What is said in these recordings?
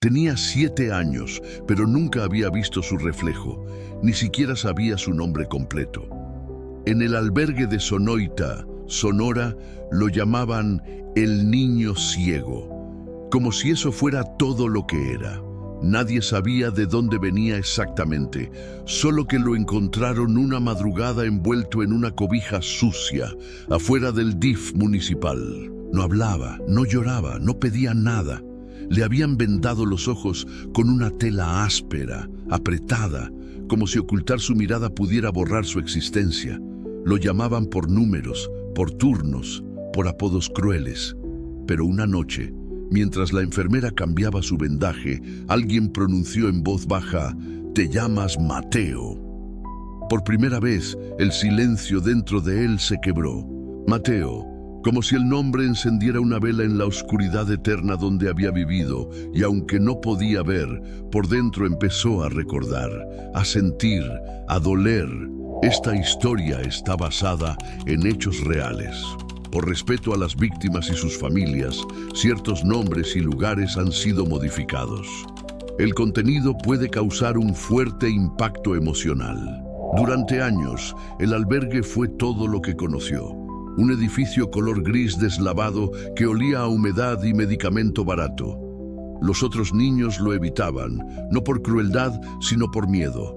Tenía 7 años, pero nunca había visto su reflejo, ni siquiera sabía su nombre completo. En el albergue de Sonoita, Sonora, lo llamaban el niño ciego, como si eso fuera todo lo que era. Nadie sabía de dónde venía exactamente, solo que lo encontraron una madrugada envuelto en una cobija sucia, afuera del DIF municipal. No hablaba, no lloraba, no pedía nada. Le habían vendado los ojos con una tela áspera, apretada, como si ocultar su mirada pudiera borrar su existencia. Lo llamaban por números, por turnos, por apodos crueles. Pero una noche, mientras la enfermera cambiaba su vendaje, alguien pronunció en voz baja: «Te llamas Mateo». Por primera vez, el silencio dentro de él se quebró. Mateo, como si el nombre encendiera una vela en la oscuridad eterna donde había vivido, y aunque no podía ver, por dentro empezó a recordar, a sentir, a doler. Esta historia está basada en hechos reales. Por respeto a las víctimas y sus familias, ciertos nombres y lugares han sido modificados. El contenido puede causar un fuerte impacto emocional. Durante años, el albergue fue todo lo que conoció. Un edificio color gris deslavado que olía a humedad y medicamento barato. Los otros niños lo evitaban, no por crueldad, sino por miedo.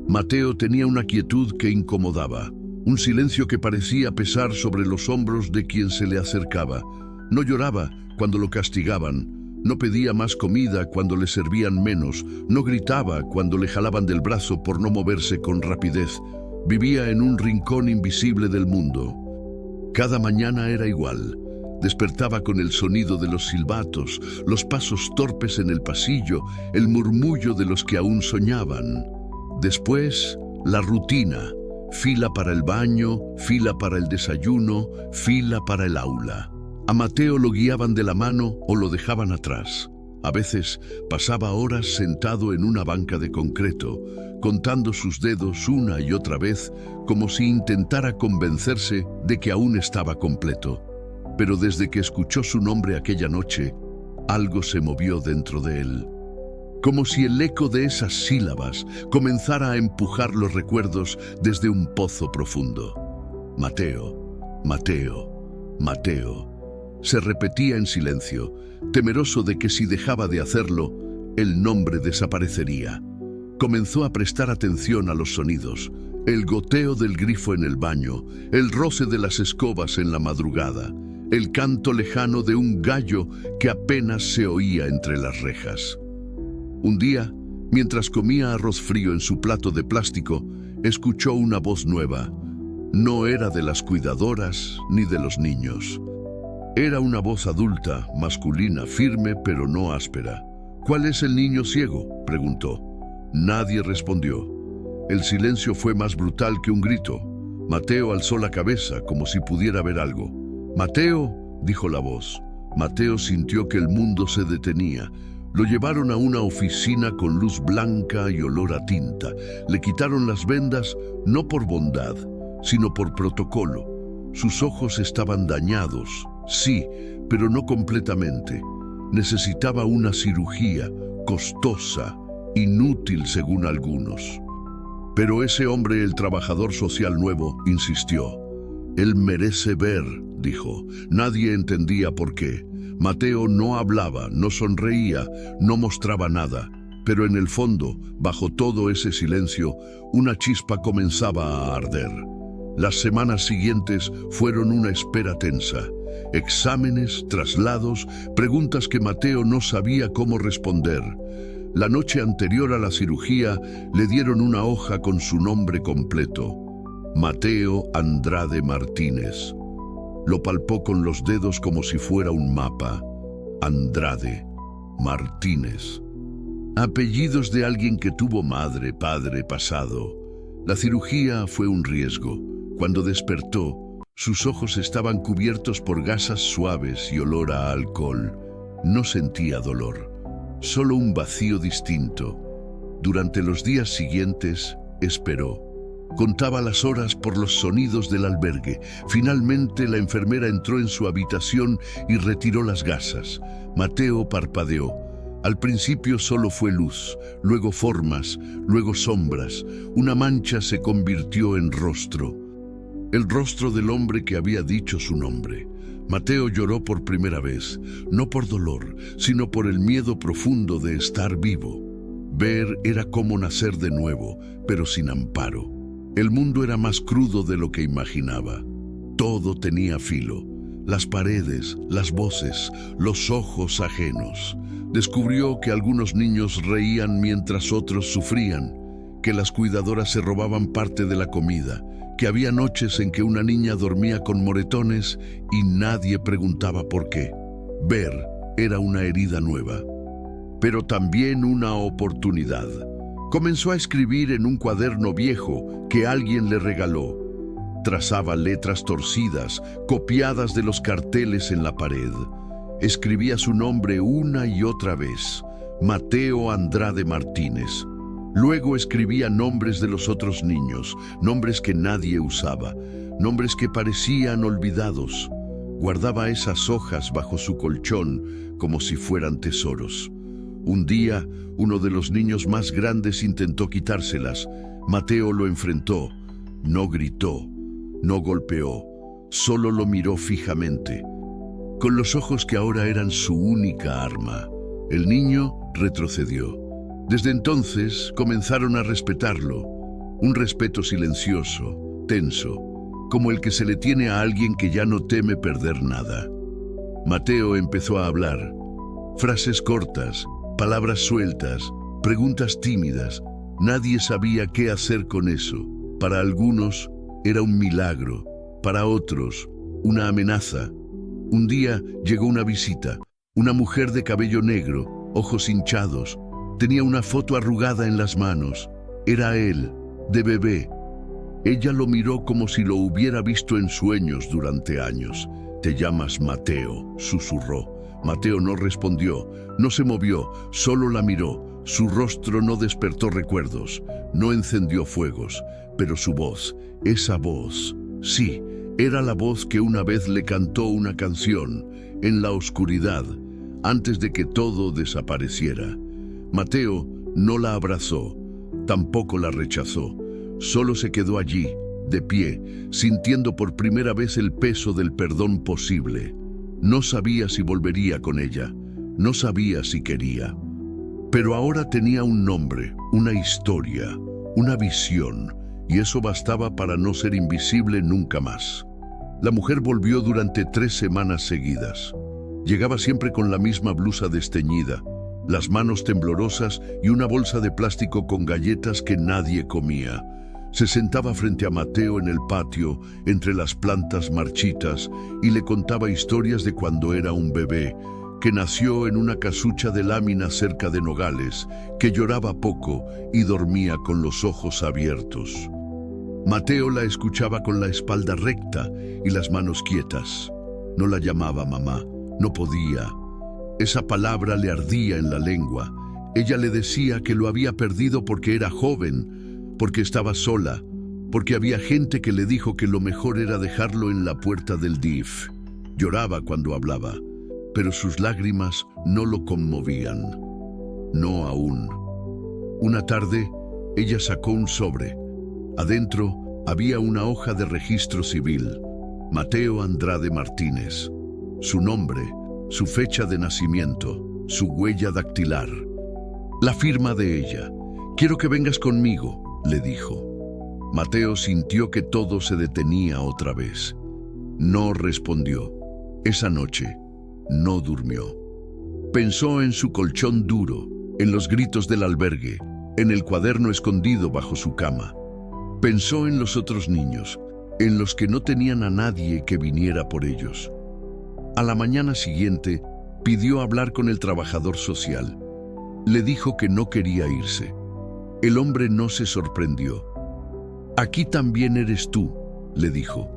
Mateo tenía una quietud que incomodaba, un silencio que parecía pesar sobre los hombros de quien se le acercaba. No lloraba cuando lo castigaban, no pedía más comida cuando le servían menos, no gritaba cuando le jalaban del brazo por no moverse con rapidez. Vivía en un rincón invisible del mundo. Cada mañana era igual. Despertaba con el sonido de los silbatos, los pasos torpes en el pasillo, el murmullo de los que aún soñaban. Después, la rutina. Fila para el baño, fila para el desayuno, fila para el aula. A Mateo lo guiaban de la mano o lo dejaban atrás. A veces pasaba horas sentado en una banca de concreto, contando sus dedos una y otra vez, como si intentara convencerse de que aún estaba completo. Pero desde que escuchó su nombre aquella noche, algo se movió dentro de él. Como si el eco de esas sílabas comenzara a empujar los recuerdos desde un pozo profundo. Mateo, Mateo, Mateo. Se repetía en silencio, temeroso de que si dejaba de hacerlo, el nombre desaparecería. Comenzó a prestar atención a los sonidos, el goteo del grifo en el baño, el roce de las escobas en la madrugada, el canto lejano de un gallo que apenas se oía entre las rejas. Un día, mientras comía arroz frío en su plato de plástico, escuchó una voz nueva. No era de las cuidadoras ni de los niños. Era una voz adulta, masculina, firme pero no áspera. «¿Cuál es el niño ciego?», preguntó. Nadie respondió. El silencio fue más brutal que un grito. Mateo alzó la cabeza como si pudiera ver algo. «Mateo», dijo la voz. Mateo sintió que el mundo se detenía. Lo llevaron a una oficina con luz blanca y olor a tinta. Le quitaron las vendas no por bondad, sino por protocolo. Sus ojos estaban dañados, sí, pero no completamente. Necesitaba una cirugía, costosa, inútil según algunos. Pero ese hombre, el trabajador social nuevo, insistió. «Él merece ver», dijo. Nadie entendía por qué. Mateo no hablaba, no sonreía, no mostraba nada. Pero en el fondo, bajo todo ese silencio, una chispa comenzaba a arder. Las semanas siguientes fueron una espera tensa. Exámenes, traslados, preguntas que Mateo no sabía cómo responder. La noche anterior a la cirugía le dieron una hoja con su nombre completo: Mateo Andrade Martínez. Lo palpó con los dedos como si fuera un mapa. Andrade Martínez. Apellidos de alguien que tuvo madre, padre, pasado. La cirugía fue un riesgo. Cuando despertó, sus ojos estaban cubiertos por gasas suaves y olor a alcohol. No sentía dolor, solo un vacío distinto. Durante los días siguientes, esperó. Contaba las horas por los sonidos del albergue. Finalmente, la enfermera entró en su habitación y retiró las gasas. Mateo parpadeó. Al principio solo fue luz, luego formas, luego sombras. Una mancha se convirtió en rostro. El rostro del hombre que había dicho su nombre. Mateo lloró por primera vez, no por dolor, sino por el miedo profundo de estar vivo. Ver era como nacer de nuevo, pero sin amparo. El mundo era más crudo de lo que imaginaba. Todo tenía filo. Las paredes, las voces, los ojos ajenos. Descubrió que algunos niños reían mientras otros sufrían, que las cuidadoras se robaban parte de la comida, que había noches en que una niña dormía con moretones y nadie preguntaba por qué. Ver era una herida nueva, pero también una oportunidad. Comenzó a escribir en un cuaderno viejo que alguien le regaló. Trazaba letras torcidas, copiadas de los carteles en la pared. Escribía su nombre una y otra vez, Mateo Andrade Martínez. Luego escribía nombres de los otros niños, nombres que nadie usaba, nombres que parecían olvidados. Guardaba esas hojas bajo su colchón como si fueran tesoros. Un día, uno de los niños más grandes intentó quitárselas. Mateo lo enfrentó. No gritó, no golpeó, solo lo miró fijamente, con los ojos que ahora eran su única arma. El niño retrocedió. Desde entonces comenzaron a respetarlo, un respeto silencioso, tenso, como el que se le tiene a alguien que ya no teme perder nada. Mateo empezó a hablar, frases cortas, palabras sueltas, preguntas tímidas. Nadie sabía qué hacer con eso. Para algunos era un milagro, para otros una amenaza. Un día llegó una visita, una mujer de cabello negro, ojos hinchados. Tenía una foto arrugada en las manos. Era él, de bebé. Ella lo miró como si lo hubiera visto en sueños durante años. «Te llamas Mateo», susurró. Mateo no respondió, no se movió, solo la miró. Su rostro no despertó recuerdos, no encendió fuegos, pero su voz, esa voz, sí, era la voz que una vez le cantó una canción, en la oscuridad, antes de que todo desapareciera. Mateo no la abrazó, tampoco la rechazó, solo se quedó allí, de pie, sintiendo por primera vez el peso del perdón posible. No sabía si volvería con ella, no sabía si quería. Pero ahora tenía un nombre, una historia, una visión, y eso bastaba para no ser invisible nunca más. La mujer volvió durante 3 semanas seguidas. Llegaba siempre con la misma blusa desteñida, las manos temblorosas y una bolsa de plástico con galletas que nadie comía. Se sentaba frente a Mateo en el patio, entre las plantas marchitas, y le contaba historias de cuando era un bebé, que nació en una casucha de lámina cerca de Nogales, que lloraba poco y dormía con los ojos abiertos. Mateo la escuchaba con la espalda recta y las manos quietas. No la llamaba mamá, no podía. Esa palabra le ardía en la lengua. Ella le decía que lo había perdido porque era joven, porque estaba sola, porque había gente que le dijo que lo mejor era dejarlo en la puerta del DIF. Lloraba cuando hablaba, pero sus lágrimas no lo conmovían. No aún. Una tarde, ella sacó un sobre. Adentro había una hoja de registro civil. Mateo Andrade Martínez. Su nombre, su fecha de nacimiento, su huella dactilar. La firma de ella. «Quiero que vengas conmigo», le dijo. Mateo sintió que todo se detenía otra vez. No respondió. Esa noche no durmió. Pensó en su colchón duro, en los gritos del albergue, en el cuaderno escondido bajo su cama. Pensó en los otros niños, en los que no tenían a nadie que viniera por ellos. A la mañana siguiente, pidió hablar con el trabajador social. Le dijo que no quería irse. El hombre no se sorprendió. «Aquí también eres tú», le dijo.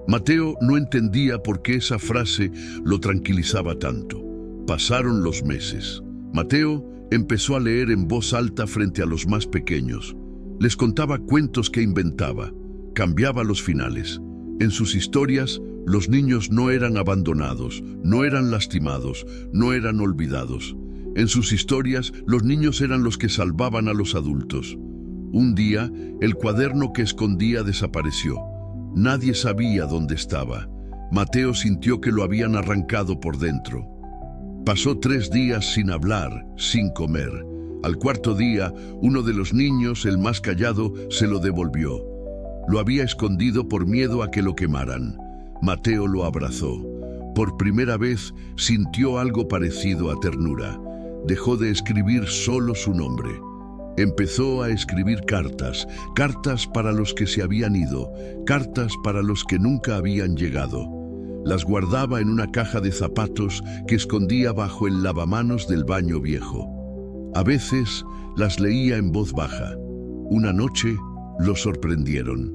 Mateo no entendía por qué esa frase lo tranquilizaba tanto. Pasaron los meses. Mateo empezó a leer en voz alta frente a los más pequeños. Les contaba cuentos que inventaba. Cambiaba los finales. En sus historias, los niños no eran abandonados, no eran lastimados, no eran olvidados. En sus historias, los niños eran los que salvaban a los adultos. Un día, el cuaderno que escondía desapareció. Nadie sabía dónde estaba. Mateo sintió que lo habían arrancado por dentro. Pasó 3 días sin hablar, sin comer. Al cuarto día, uno de los niños, el más callado, se lo devolvió. Lo había escondido por miedo a que lo quemaran. Mateo lo abrazó. Por primera vez sintió algo parecido a ternura. Dejó de escribir solo su nombre. Empezó a escribir cartas, cartas para los que se habían ido, cartas para los que nunca habían llegado. Las guardaba en una caja de zapatos que escondía bajo el lavamanos del baño viejo. A veces las leía en voz baja. Una noche lo sorprendieron.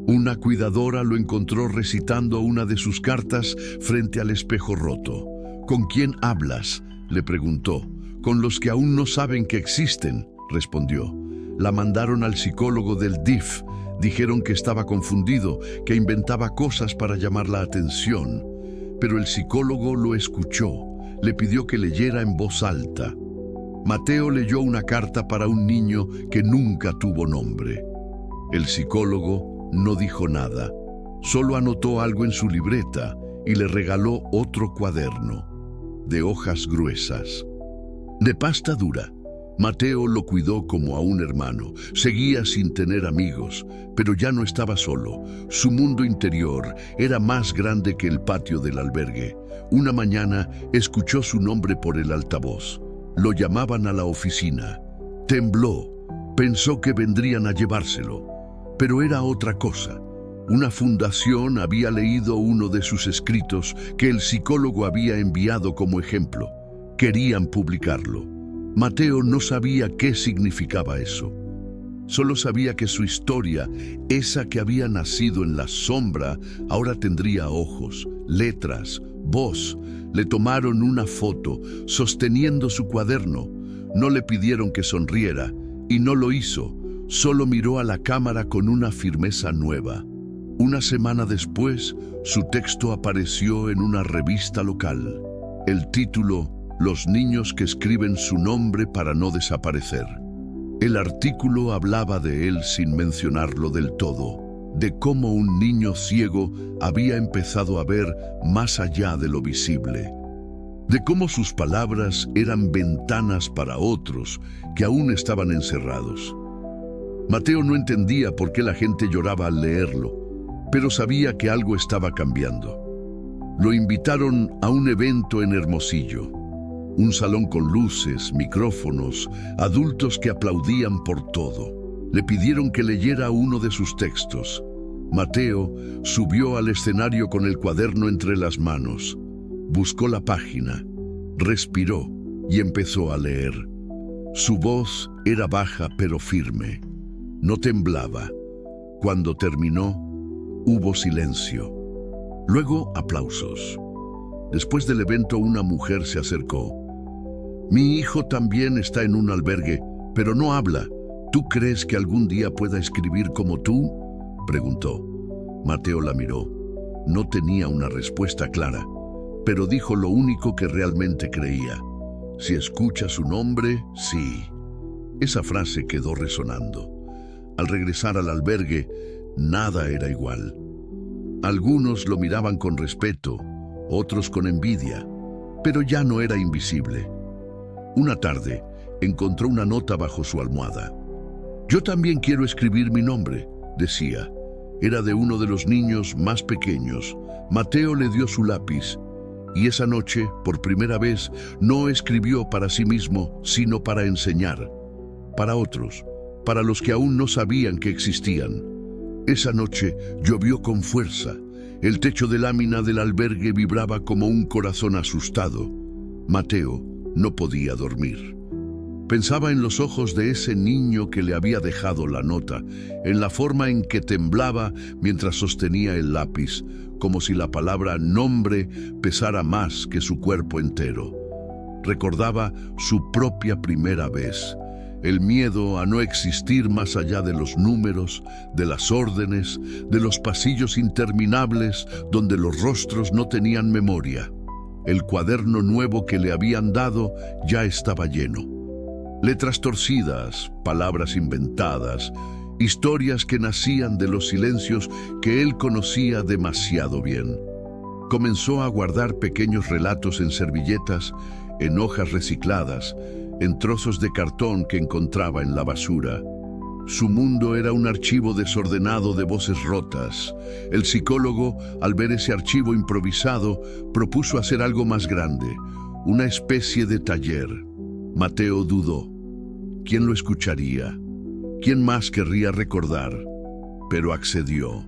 Una cuidadora lo encontró recitando una de sus cartas frente al espejo roto. ¿Con quién hablas?, le preguntó. Con los que aún no saben que existen, respondió. La mandaron al psicólogo del DIF. Dijeron que estaba confundido, que inventaba cosas para llamar la atención. Pero el psicólogo lo escuchó. Le pidió que leyera en voz alta. Mateo leyó una carta para un niño que nunca tuvo nombre. El psicólogo no dijo nada. Solo anotó algo en su libreta y le regaló otro cuaderno, de hojas gruesas, de pasta dura. Mateo lo cuidó como a un hermano. Seguía sin tener amigos, pero ya no estaba solo. Su mundo interior era más grande que el patio del albergue. Una mañana escuchó su nombre por el altavoz. Lo llamaban a la oficina. Tembló. Pensó que vendrían a llevárselo. Pero era otra cosa. Una fundación había leído uno de sus escritos que el psicólogo había enviado como ejemplo. Querían publicarlo. Mateo no sabía qué significaba eso. Solo sabía que su historia, esa que había nacido en la sombra, ahora tendría ojos, letras, voz. Le tomaron una foto sosteniendo su cuaderno. No le pidieron que sonriera y no lo hizo. Solo miró a la cámara con una firmeza nueva. Una semana después, su texto apareció en una revista local. El título: Los niños que escriben su nombre para no desaparecer. El artículo hablaba de él sin mencionarlo del todo, de cómo un niño ciego había empezado a ver más allá de lo visible, de cómo sus palabras eran ventanas para otros que aún estaban encerrados. Mateo no entendía por qué la gente lloraba al leerlo, pero sabía que algo estaba cambiando. Lo invitaron a un evento en Hermosillo. Un salón con luces, micrófonos, adultos que aplaudían por todo. Le pidieron que leyera uno de sus textos. Mateo subió al escenario con el cuaderno entre las manos. Buscó la página, respiró y empezó a leer. Su voz era baja pero firme. No temblaba. Cuando terminó, hubo silencio. Luego, aplausos. Después del evento, una mujer se acercó. Mi hijo también está en un albergue, pero no habla. ¿Tú crees que algún día pueda escribir como tú?, preguntó. Mateo la miró. No tenía una respuesta clara, pero dijo lo único que realmente creía. Si escucha su nombre, sí. Esa frase quedó resonando. Al regresar al albergue, nada era igual. Algunos lo miraban con respeto, otros con envidia, pero ya no era invisible. Una tarde, encontró una nota bajo su almohada. Yo también quiero escribir mi nombre, decía. Era de uno de los niños más pequeños. Mateo le dio su lápiz, y esa noche, por primera vez, no escribió para sí mismo, sino para enseñar. Para otros, para los que aún no sabían que existían. Esa noche llovió con fuerza. El techo de lámina del albergue vibraba como un corazón asustado. Mateo no podía dormir. Pensaba en los ojos de ese niño que le había dejado la nota, en la forma en que temblaba mientras sostenía el lápiz, como si la palabra nombre pesara más que su cuerpo entero. Recordaba su propia primera vez, el miedo a no existir más allá de los números, de las órdenes, de los pasillos interminables donde los rostros no tenían memoria. El cuaderno nuevo que le habían dado ya estaba lleno. Letras torcidas, palabras inventadas, historias que nacían de los silencios que él conocía demasiado bien. Comenzó a guardar pequeños relatos en servilletas, en hojas recicladas, en trozos de cartón que encontraba en la basura. Su mundo era un archivo desordenado de voces rotas. El psicólogo, al ver ese archivo improvisado, propuso hacer algo más grande, una especie de taller. Mateo dudó. ¿Quién lo escucharía? ¿Quién más querría recordar? Pero accedió.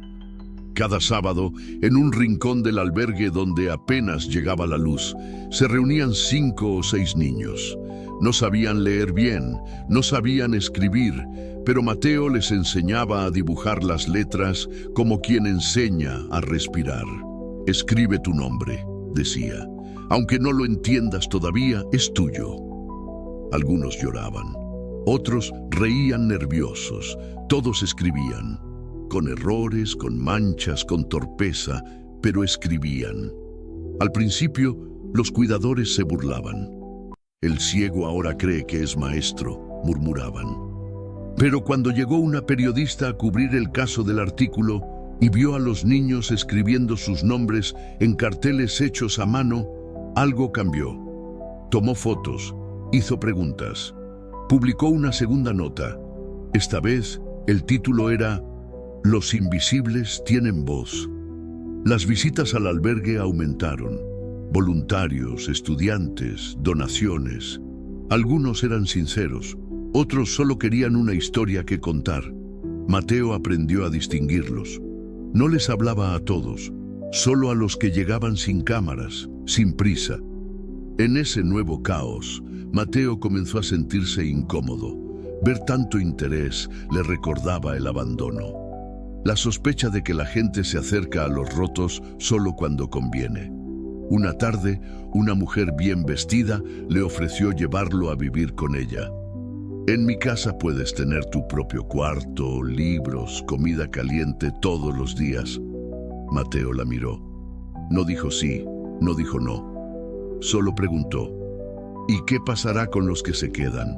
Cada sábado, en un rincón del albergue donde apenas llegaba la luz, se reunían 5 o 6 niños. No sabían leer bien, no sabían escribir, pero Mateo les enseñaba a dibujar las letras como quien enseña a respirar. Escribe tu nombre, decía. Aunque no lo entiendas todavía, es tuyo. Algunos lloraban. Otros reían nerviosos. Todos escribían. Con errores, con manchas, con torpeza, pero escribían. Al principio, los cuidadores se burlaban. El ciego ahora cree que es maestro, murmuraban. Pero cuando llegó una periodista a cubrir el caso del artículo y vio a los niños escribiendo sus nombres en carteles hechos a mano, algo cambió. Tomó fotos, hizo preguntas, publicó una segunda nota. Esta vez, el título era Los invisibles tienen voz. Las visitas al albergue aumentaron. Voluntarios, estudiantes, donaciones. Algunos eran sinceros, otros solo querían una historia que contar. Mateo aprendió a distinguirlos. No les hablaba a todos, solo a los que llegaban sin cámaras, sin prisa. En ese nuevo caos, Mateo comenzó a sentirse incómodo. Ver tanto interés le recordaba el abandono. La sospecha de que la gente se acerca a los rotos solo cuando conviene. Una tarde, una mujer bien vestida le ofreció llevarlo a vivir con ella. En mi casa puedes tener tu propio cuarto, libros, comida caliente todos los días. Mateo la miró. No dijo sí, no dijo no. Solo preguntó, ¿y qué pasará con los que se quedan?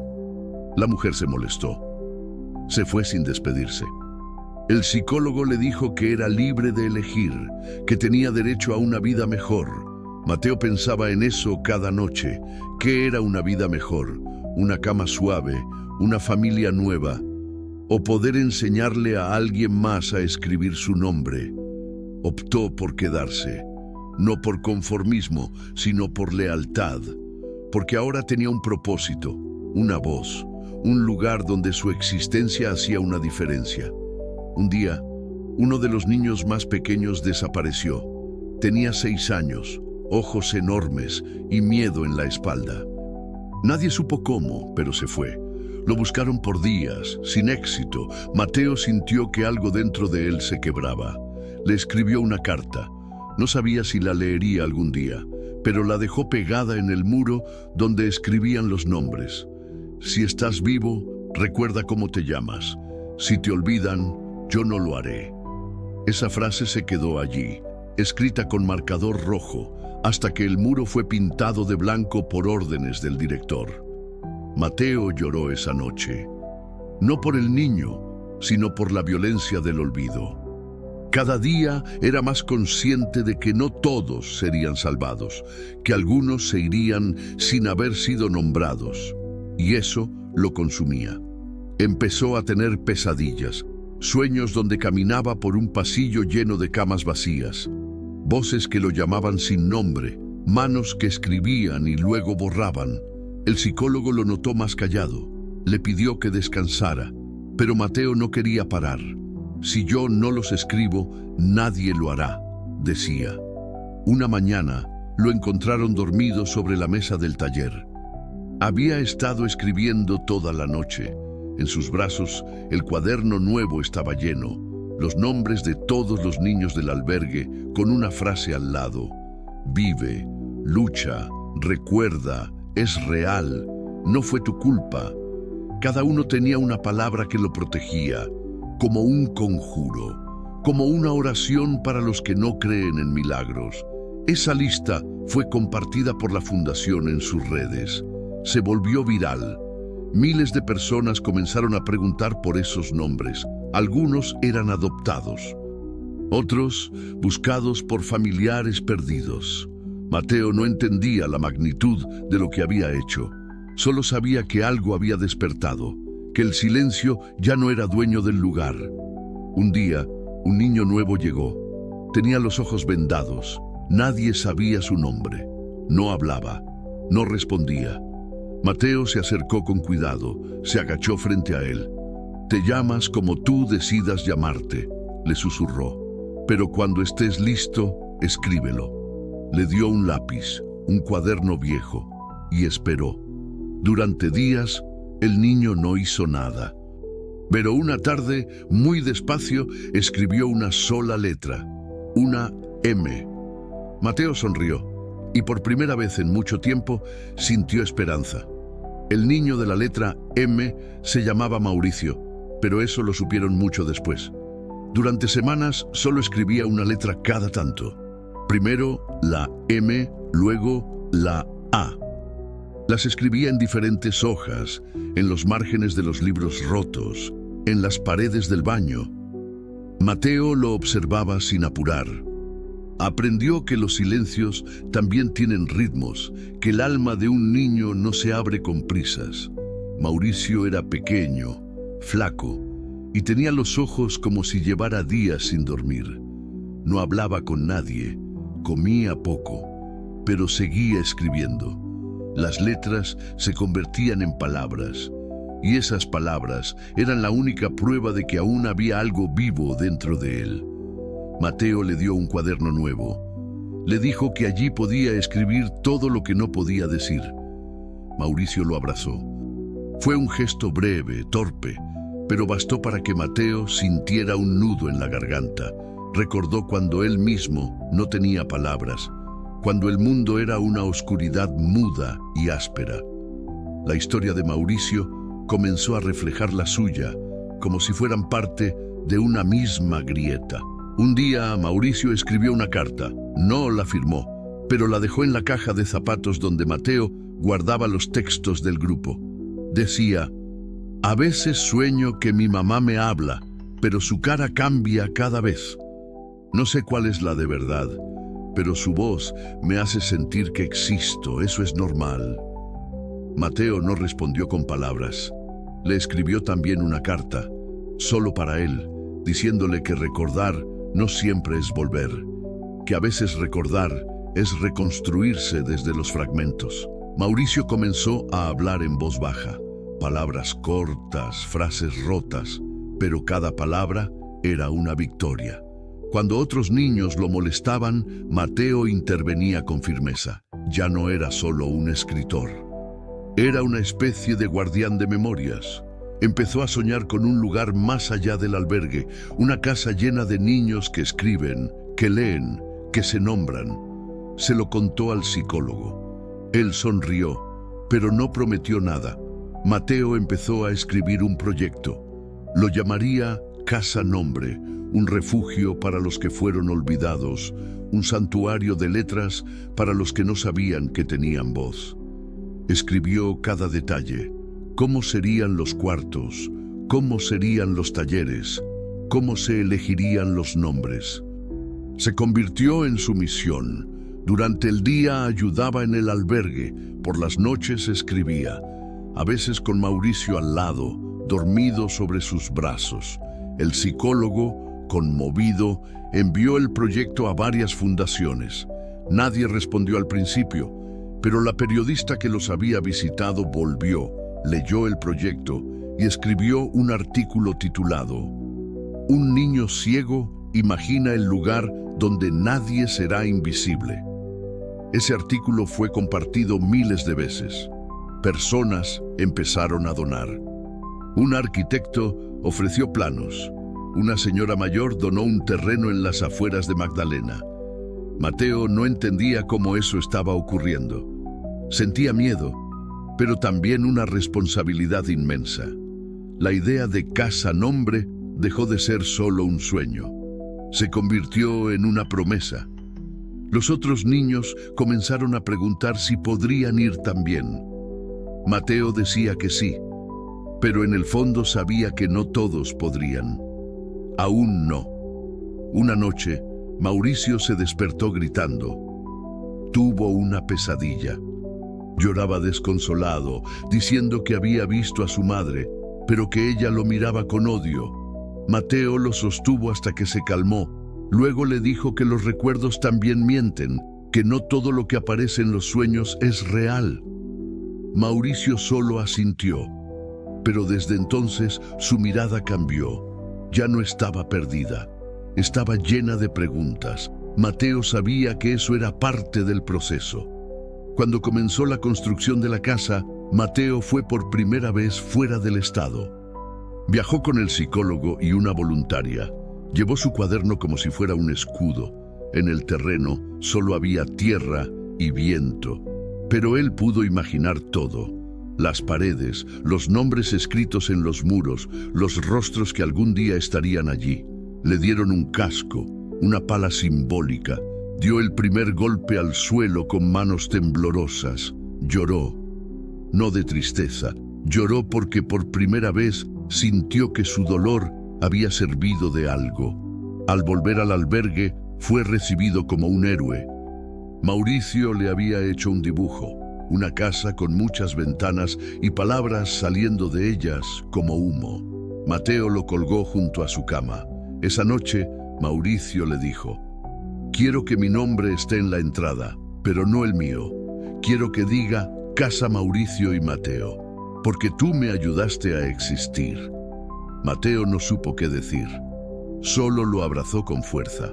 La mujer se molestó. Se fue sin despedirse. El psicólogo le dijo que era libre de elegir, que tenía derecho a una vida mejor. Mateo pensaba en eso cada noche. ¿Qué era una vida mejor? Una cama suave, una familia nueva, o poder enseñarle a alguien más a escribir su nombre. Optó por quedarse, no por conformismo, sino por lealtad, porque ahora tenía un propósito, una voz, un lugar donde su existencia hacía una diferencia. Un día, uno de los niños más pequeños desapareció. Tenía 6 años, ojos enormes y miedo en la espalda. Nadie supo cómo, pero se fue. Lo buscaron por días, sin éxito. Mateo sintió que algo dentro de él se quebraba. Le escribió una carta. No sabía si la leería algún día, pero la dejó pegada en el muro donde escribían los nombres. Si estás vivo, recuerda cómo te llamas. Si te olvidan, yo no lo haré. Esa frase se quedó allí, escrita con marcador rojo, hasta que el muro fue pintado de blanco por órdenes del director. Mateo lloró esa noche, no por el niño, sino por la violencia del olvido. Cada día era más consciente de que no todos serían salvados, que algunos se irían sin haber sido nombrados, y eso lo consumía. Empezó a tener pesadillas, sueños donde caminaba por un pasillo lleno de camas vacías, voces que lo llamaban sin nombre, manos que escribían y luego borraban. El psicólogo lo notó más callado, le pidió que descansara, pero Mateo no quería parar. Si yo no los escribo, nadie lo hará, decía. Una mañana lo encontraron dormido sobre la mesa del taller. Había estado escribiendo toda la noche. En sus brazos, el cuaderno nuevo estaba lleno, los nombres de todos los niños del albergue con una frase al lado. Vive, lucha, recuerda, es real, no fue tu culpa. Cada uno tenía una palabra que lo protegía, como un conjuro, como una oración para los que no creen en milagros. Esa lista fue compartida por la fundación en sus redes. Se volvió viral. Miles de personas comenzaron a preguntar por esos nombres. Algunos eran adoptados, otros buscados por familiares perdidos. Mateo no entendía la magnitud de lo que había hecho. Solo sabía que algo había despertado, que el silencio ya no era dueño del lugar. Un día, un niño nuevo llegó. Tenía los ojos vendados. Nadie sabía su nombre. No hablaba. No respondía. Mateo se acercó con cuidado. Se agachó frente a él. «Te llamas como tú decidas llamarte», le susurró. «Pero cuando estés listo, escríbelo». Le dio un lápiz, un cuaderno viejo, y esperó. Durante días, el niño no hizo nada. Pero una tarde, muy despacio, escribió una sola letra, una M. Mateo sonrió, y por primera vez en mucho tiempo sintió esperanza. El niño de la letra M se llamaba Mauricio, pero eso lo supieron mucho después. Durante semanas solo escribía una letra cada tanto. Primero la M, luego la A. Las escribía en diferentes hojas, en los márgenes de los libros rotos, en las paredes del baño. Mateo lo observaba sin apurar. Aprendió que los silencios también tienen ritmos, que el alma de un niño no se abre con prisas. Mauricio era pequeño, flaco, y tenía los ojos como si llevara días sin dormir. No hablaba con nadie, comía poco, pero seguía escribiendo. Las letras se convertían en palabras, y esas palabras eran la única prueba de que aún había algo vivo dentro de él. Mateo le dio un cuaderno nuevo. Le dijo que allí podía escribir todo lo que no podía decir. Mauricio lo abrazó. Fue un gesto breve, torpe, pero bastó para que Mateo sintiera un nudo en la garganta. Recordó cuando él mismo no tenía palabras, cuando el mundo era una oscuridad muda y áspera. La historia de Mauricio comenzó a reflejar la suya, como si fueran parte de una misma grieta. Un día Mauricio escribió una carta. No la firmó, pero la dejó en la caja de zapatos donde Mateo guardaba los textos del grupo. Decía: «A veces sueño que mi mamá me habla, pero su cara cambia cada vez. No sé cuál es la de verdad, pero su voz me hace sentir que existo, eso es normal». Mateo no respondió con palabras. Le escribió también una carta, solo para él, diciéndole que recordar no siempre es volver, que a veces recordar es reconstruirse desde los fragmentos. Mauricio comenzó a hablar en voz baja, palabras cortas, frases rotas, pero cada palabra era una victoria. Cuando otros niños lo molestaban, Mateo intervenía con firmeza. Ya no era solo un escritor. Era una especie de guardián de memorias. Empezó a soñar con un lugar más allá del albergue, una casa llena de niños que escriben, que leen, que se nombran. Se lo contó al psicólogo. Él sonrió, pero no prometió nada. Mateo empezó a escribir un proyecto. Lo llamaría Casa Nombre, un refugio para los que fueron olvidados, un santuario de letras para los que no sabían que tenían voz. Escribió cada detalle. ¿Cómo serían los cuartos? ¿Cómo serían los talleres? ¿Cómo se elegirían los nombres? Se convirtió en su misión. Durante el día ayudaba en el albergue, por las noches escribía, a veces con Mauricio al lado, dormido sobre sus brazos. El psicólogo, conmovido, envió el proyecto a varias fundaciones. Nadie respondió al principio, pero la periodista que los había visitado volvió, leyó el proyecto y escribió un artículo titulado «Un niño ciego imagina el lugar donde nadie será invisible». Ese artículo fue compartido miles de veces. Personas empezaron a donar. Un arquitecto ofreció planos. Una señora mayor donó un terreno en las afueras de Magdalena. Mateo no entendía cómo eso estaba ocurriendo. Sentía miedo, pero también una responsabilidad inmensa. La idea de Casa Nombre dejó de ser solo un sueño. Se convirtió en una promesa. Los otros niños comenzaron a preguntar si podrían ir también. Mateo decía que sí, pero en el fondo sabía que no todos podrían. Aún no. Una noche, Mauricio se despertó gritando. Tuvo una pesadilla. Lloraba desconsolado, diciendo que había visto a su madre, pero que ella lo miraba con odio. Mateo lo sostuvo hasta que se calmó. Luego le dijo que los recuerdos también mienten, que no todo lo que aparece en los sueños es real. Mauricio solo asintió, pero desde entonces su mirada cambió. Ya no estaba perdida, estaba llena de preguntas. Mateo sabía que eso era parte del proceso. Cuando comenzó la construcción de la casa, Mateo fue por primera vez fuera del estado. Viajó con el psicólogo y una voluntaria. Llevó su cuaderno como si fuera un escudo. En el terreno solo había tierra y viento, pero él pudo imaginar todo. Las paredes, los nombres escritos en los muros, los rostros que algún día estarían allí. Le dieron un casco, una pala simbólica. Dio el primer golpe al suelo con manos temblorosas. Lloró, no de tristeza. Lloró porque por primera vez sintió que su dolor había servido de algo. Al volver al albergue, fue recibido como un héroe. Mauricio le había hecho un dibujo, una casa con muchas ventanas y palabras saliendo de ellas como humo. Mateo lo colgó junto a su cama. Esa noche, Mauricio le dijo: quiero que mi nombre esté en la entrada, pero no el mío. Quiero que diga Casa Mauricio y Mateo, porque tú me ayudaste a existir. Mateo no supo qué decir. Solo lo abrazó con fuerza.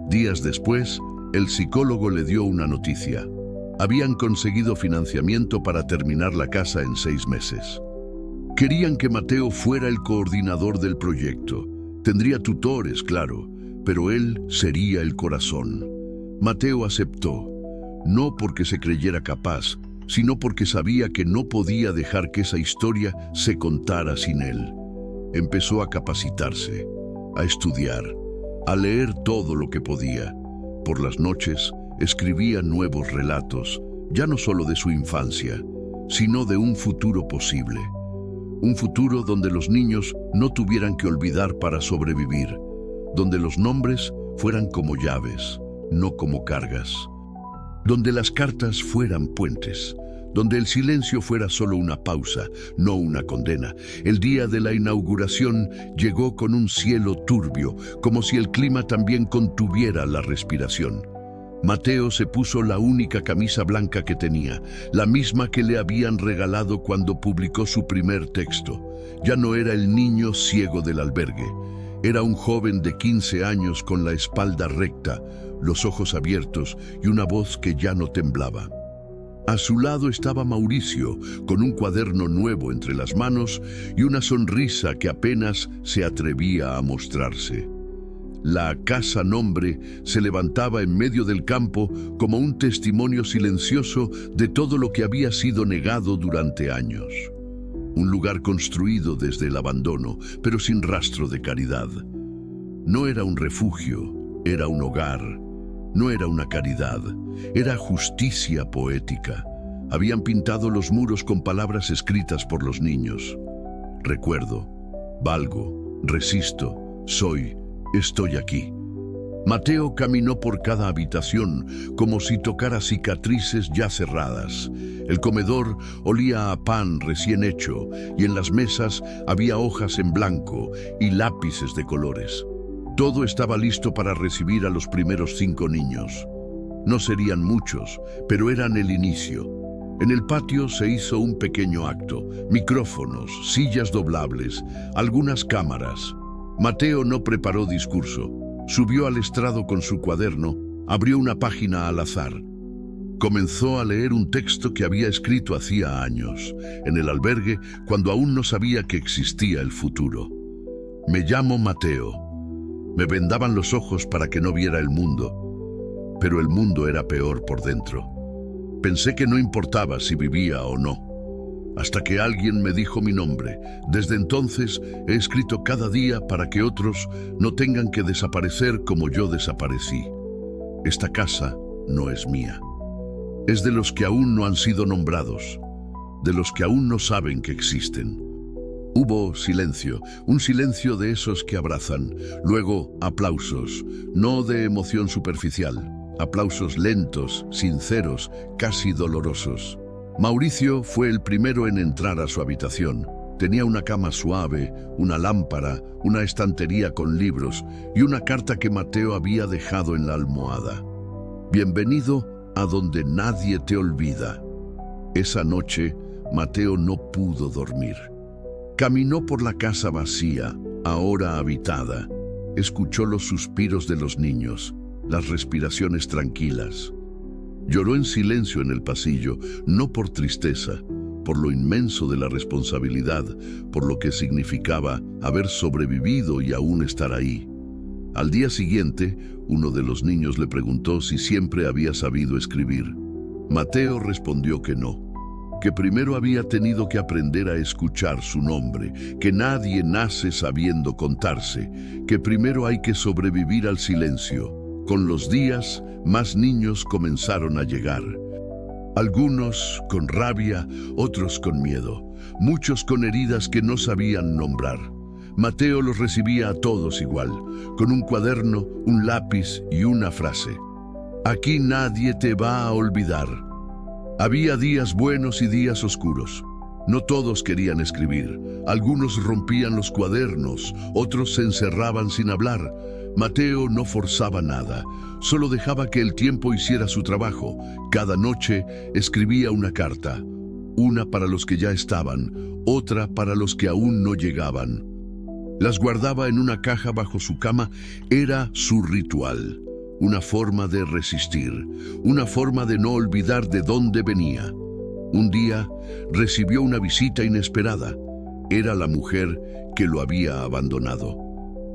Días después, el psicólogo le dio una noticia. Habían conseguido financiamiento para terminar la casa en 6 meses. Querían que Mateo fuera el coordinador del proyecto. Tendría tutores, claro, pero él sería el corazón. Mateo aceptó, no porque se creyera capaz, sino porque sabía que no podía dejar que esa historia se contara sin él. Empezó a capacitarse, a estudiar, a leer todo lo que podía. Por las noches escribía nuevos relatos, ya no solo de su infancia, sino de un futuro posible. Un futuro donde los niños no tuvieran que olvidar para sobrevivir, donde los nombres fueran como llaves, no como cargas, donde las cartas fueran puentes, donde el silencio fuera solo una pausa, no una condena. El día de la inauguración llegó con un cielo turbio, como si el clima también contuviera la respiración. Mateo se puso la única camisa blanca que tenía, la misma que le habían regalado cuando publicó su primer texto. Ya no era el niño ciego del albergue. Era un joven de 15 años con la espalda recta, los ojos abiertos y una voz que ya no temblaba. A su lado estaba Mauricio, con un cuaderno nuevo entre las manos y una sonrisa que apenas se atrevía a mostrarse. La casa nombre se levantaba en medio del campo como un testimonio silencioso de todo lo que había sido negado durante años. Un lugar construido desde el abandono, pero sin rastro de caridad. No era un refugio, era un hogar. No era una caridad, era justicia poética. Habían pintado los muros con palabras escritas por los niños. Recuerdo, valgo, resisto, soy, estoy aquí. Mateo caminó por cada habitación como si tocara cicatrices ya cerradas. El comedor olía a pan recién hecho y en las mesas había hojas en blanco y lápices de colores. Todo estaba listo para recibir a los primeros 5 niños. No serían muchos, pero eran el inicio. En el patio se hizo un pequeño acto, micrófonos, sillas doblables, algunas cámaras. Mateo no preparó discurso. Subió al estrado con su cuaderno, abrió una página al azar. Comenzó a leer un texto que había escrito hacía años, en el albergue, cuando aún no sabía que existía el futuro. Me llamo Mateo. Me vendaban los ojos para que no viera el mundo, pero el mundo era peor por dentro. Pensé que no importaba si vivía o no, hasta que alguien me dijo mi nombre. Desde entonces he escrito cada día para que otros no tengan que desaparecer como yo desaparecí. Esta casa no es mía. Es de los que aún no han sido nombrados, de los que aún no saben que existen. Hubo silencio, un silencio de esos que abrazan. Luego aplausos, no de emoción superficial. Aplausos lentos, sinceros, casi dolorosos. Mauricio fue el primero en entrar a su habitación. Tenía una cama suave, una lámpara, una estantería con libros y una carta que Mateo había dejado en la almohada. Bienvenido a donde nadie te olvida. Esa noche, Mateo no pudo dormir. Caminó por la casa vacía, ahora habitada. Escuchó los suspiros de los niños, las respiraciones tranquilas. Lloró en silencio en el pasillo, no por tristeza, por lo inmenso de la responsabilidad, por lo que significaba haber sobrevivido y aún estar ahí. Al día siguiente, uno de los niños le preguntó si siempre había sabido escribir. Mateo respondió que no, que primero había tenido que aprender a escuchar su nombre, que nadie nace sabiendo contarse, que primero hay que sobrevivir al silencio. Con los días, más niños comenzaron a llegar. Algunos con rabia, otros con miedo, muchos con heridas que no sabían nombrar. Mateo los recibía a todos igual, con un cuaderno, un lápiz y una frase. Aquí nadie te va a olvidar. Había días buenos y días oscuros. No todos querían escribir. Algunos rompían los cuadernos, otros se encerraban sin hablar. Mateo no forzaba nada, solo dejaba que el tiempo hiciera su trabajo. Cada noche escribía una carta, una para los que ya estaban, otra para los que aún no llegaban. Las guardaba en una caja bajo su cama. Era su ritual, una forma de resistir, una forma de no olvidar de dónde venía. Un día recibió una visita inesperada. Era la mujer que lo había abandonado,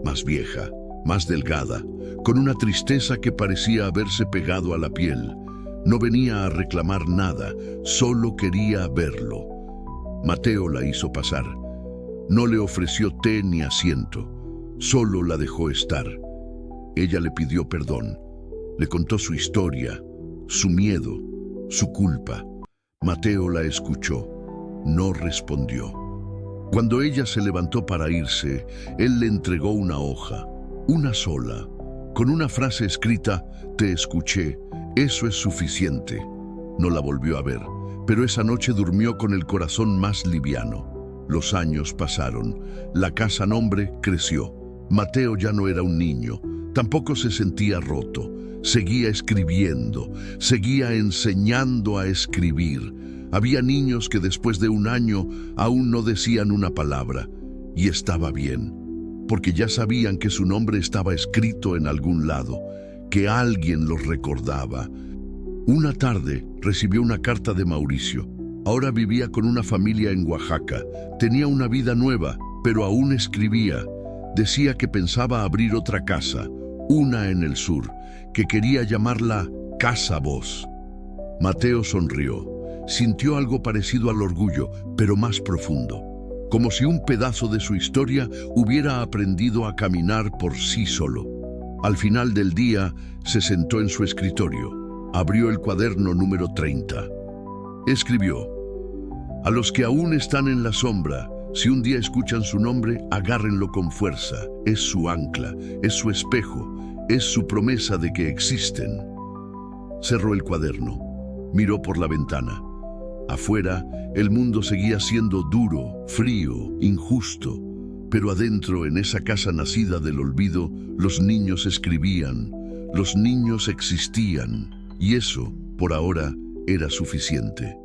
más vieja, más delgada, con una tristeza que parecía haberse pegado a la piel. No venía a reclamar nada, solo quería verlo. Mateo la hizo pasar. No le ofreció té ni asiento, solo la dejó estar. Ella le pidió perdón, le contó su historia, su miedo, su culpa. Mateo la escuchó, no respondió. Cuando ella se levantó para irse, él le entregó una hoja, una sola, con una frase escrita: te escuché, eso es suficiente. No la volvió a ver, pero esa noche durmió con el corazón más liviano. Los años pasaron, la casa nombre creció. Mateo ya no era un niño, tampoco se sentía roto. Seguía escribiendo, seguía enseñando a escribir. Había niños que después de un año aún no decían una palabra, y estaba bien, porque ya sabían que su nombre estaba escrito en algún lado, que alguien los recordaba. Una tarde recibió una carta de Mauricio. Ahora vivía con una familia en Oaxaca. Tenía una vida nueva, pero aún escribía. Decía que pensaba abrir otra casa, una en el sur, que quería llamarla Casa Voz. Mateo sonrió. Sintió algo parecido al orgullo, pero más profundo. Como si un pedazo de su historia hubiera aprendido a caminar por sí solo. Al final del día, se sentó en su escritorio. Abrió el cuaderno número 30. Escribió: a los que aún están en la sombra, si un día escuchan su nombre, agárrenlo con fuerza. Es su ancla, es su espejo, es su promesa de que existen. Cerró el cuaderno, miró por la ventana. Afuera, el mundo seguía siendo duro, frío, injusto. Pero adentro, en esa casa nacida del olvido, los niños escribían, los niños existían. Y eso, por ahora, era suficiente.